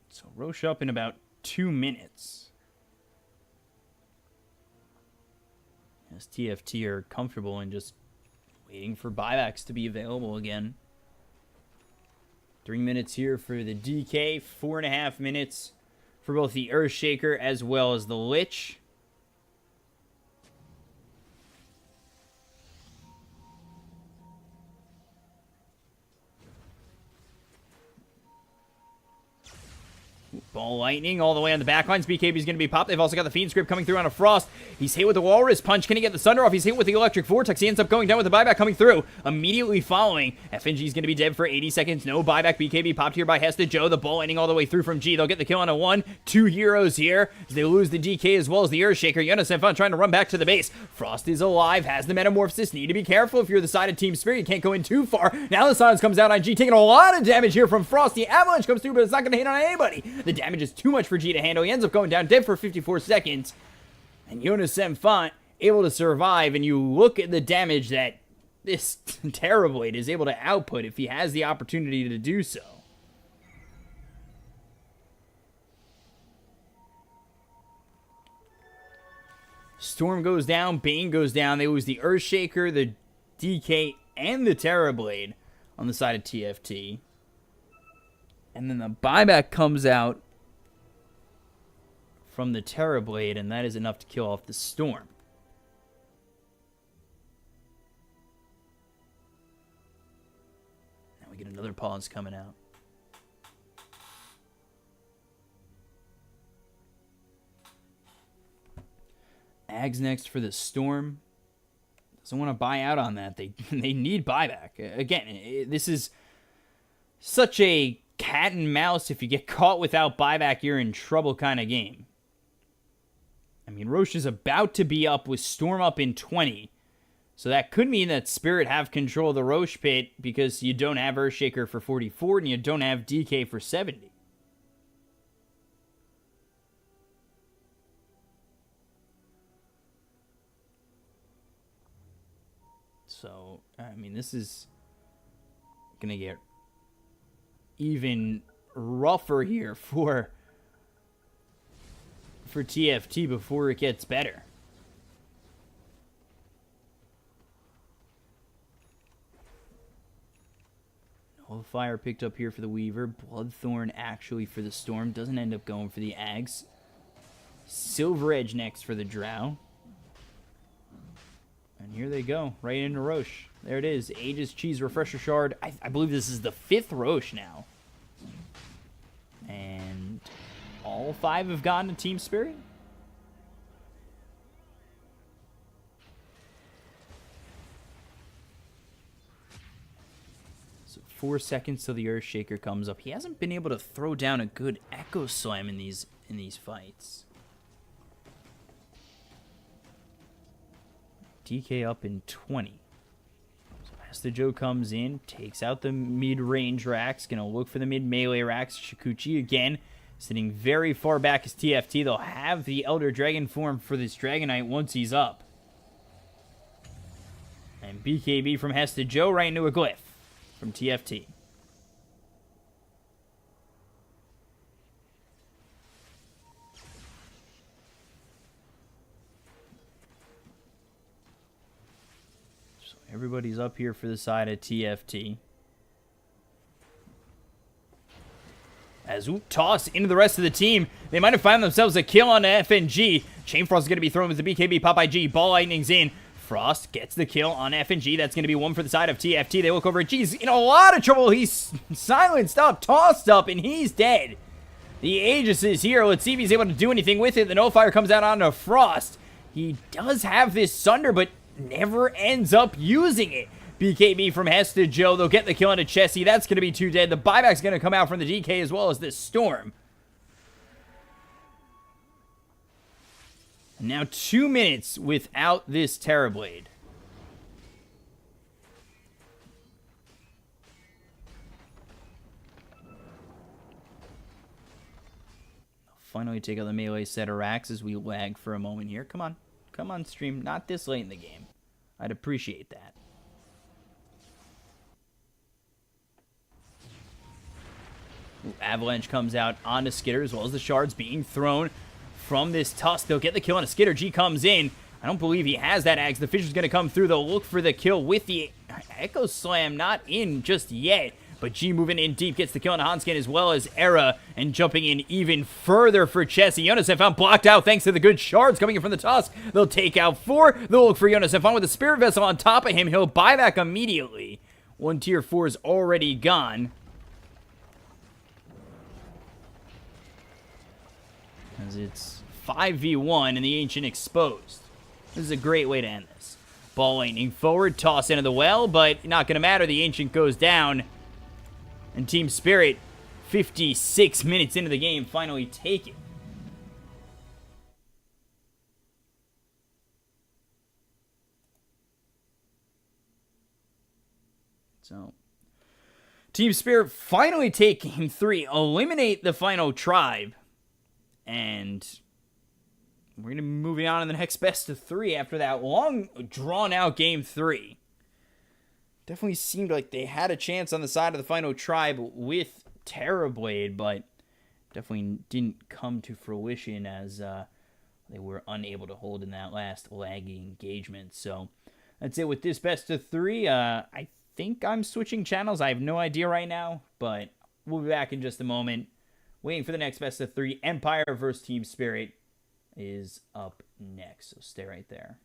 So Roche up in about 2 minutes. As TFT are comfortable in just waiting for buybacks to be available again. 3 minutes here for the DK, 4.5 minutes for both the Earthshaker as well as the Lich. Ball lightning all the way on the backlines. BKB is going to be popped. They've also got the Fiend Script coming through on a Frost. He's hit with the Walrus Punch. Can he get the Thunder off? He's hit with the Electric Vortex. He ends up going down with the buyback coming through. Immediately following, FNG is going to be dead for 80 seconds. No buyback. BKB popped here by Hesta Joe. The ball lightning all the way through from G. They'll get the kill on a 1. 2 heroes here as they lose the DK as well as the Earthshaker. Jonas and Fun trying to run back to the base. Frost is alive. Has the Metamorphosis. Need to be careful if you're the side of Team Spirit. You can't go in too far. Now the silence comes out on G, taking a lot of damage here from Frost. The Avalanche comes through, but it's not going to hit on anybody. The damage is too much for G to handle. He ends up going down dead for 54 seconds. And Jonas Font able to survive. And you look at the damage that this Terrorblade is able to output if he has the opportunity to do so. Storm goes down. Bane goes down. They lose the Earthshaker, the DK, and the Terrorblade on the side of TFT. And then the buyback comes out from the Terrorblade, and that is enough to kill off the Storm. Now we get another pause coming out. Ags next for the Storm. Doesn't want to buy out on that. They need buyback. Again, this is such a cat and mouse. If you get caught without buyback, you're in trouble kind of game. I mean, Roche is about to be up with Storm up in 20. So that could mean that Spirit have control of the Roche pit because you don't have Earthshaker for 44 and you don't have DK for 70. So, I mean, this is going to get even rougher here for TFT before it gets better. Fire picked up here for the Weaver. Bloodthorn actually for the Storm. Doesn't end up going for the Ags. Silver Edge next for the Drow. And here they go. Right into Roche. There it is. Aegis Cheese Refresher Shard. I believe this is the 5th Roche now. And all 5 have gone to Team Spirit. So 4 seconds till the Earthshaker comes up. He hasn't been able to throw down a good Echo Slam in these fights. DK up in 20. So Hesta Joe comes in, takes out the mid-range racks. Gonna look for the mid-melee racks. Shikuchi again, sitting very far back as TFT. They'll have the Elder Dragon form for this Dragonite once he's up. And BKB from Hesta Joe right into a Glyph from TFT. So everybody's up here for the side of TFT. As toss into the rest of the team. They might have found themselves a kill on FNG. Chainfrost is going to be thrown with the BKB. Popeye G. Ball Lightning's in. Frost gets the kill on FNG. That's going to be 1 for the side of TFT. They look over at G. He's in a lot of trouble. He's silenced up, tossed up, and he's dead. The Aegis is here. Let's see if he's able to do anything with it. The No Fire comes out onto Frost. He does have this Sunder, but never ends up using it. BKB from Hesta Joe. They'll get the kill onto Chessie. That's going to be 2 dead. The buyback's going to come out from the DK as well as this Storm. Now 2 minutes without this Terrorblade. finally take out the melee set of racks as we lag for a moment here. Come on. Come on, stream. Not this late in the game. I'd appreciate that. Ooh, Avalanche comes out onto Skitter as well as the shards being thrown from this Tusk. They'll get the kill on a Skitter. G comes in. I don't believe he has that Axe. The Fisher's going to come through. They'll look for the kill with the Echo Slam. Not in just yet. But G moving in deep gets the kill on Hanskin as well as Era. And jumping in even further for Chessie. Yonasephon blocked out thanks to the good shards coming in from the Tusk. They'll take out 4. They'll look for Yonasephon with the Spirit Vessel on top of him. He'll buy back immediately. One tier 4 is already gone. As it's 5v1 and the Ancient exposed. This is a great way to end this. Ball laning forward, toss into the well, but not going to matter. The Ancient goes down. And Team Spirit, 56 minutes into the game, finally take it. So, Team Spirit finally take Game 3, eliminate the final tribe, and we're going to be moving on to the next best of 3 after that long, drawn-out Game 3. Definitely seemed like they had a chance on the side of the final tribe with Terrorblade, but definitely didn't come to fruition as they were unable to hold in that last laggy engagement. So that's it with this best of 3. I think I'm switching channels. I have no idea right now, but we'll be back in just a moment. Waiting for the next best of 3. Empire versus Team Spirit is up next, so stay right there.